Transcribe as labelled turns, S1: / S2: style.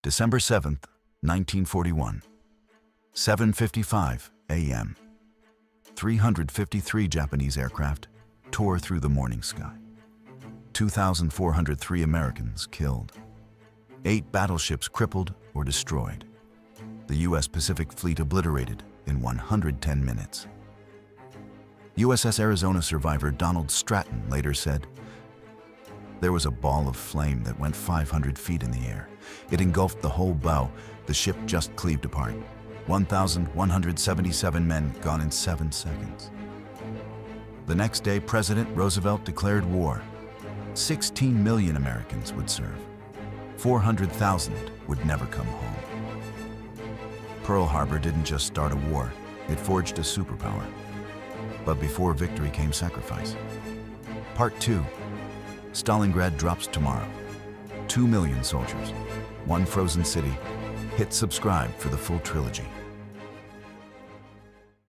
S1: December 7th, 1941. 7:55 a.m. 353 Japanese aircraft tore through the morning sky. 2,403 Americans killed. 8 battleships crippled or destroyed. The U.S. Pacific Fleet obliterated in 110 minutes. USS Arizona survivor Donald Stratton later said, "There was a ball of flame that went 500 feet in the air. It engulfed the whole bow. The ship just cleaved apart. 1,177 men gone in 7 seconds." The next day, President Roosevelt declared war. 16 million Americans would serve. 400,000 would never come home. Pearl Harbor didn't just start a war, it forged a superpower. But before victory came sacrifice. Part 2. Stalingrad drops tomorrow. 2 million soldiers, one frozen city. Hit subscribe for the full trilogy.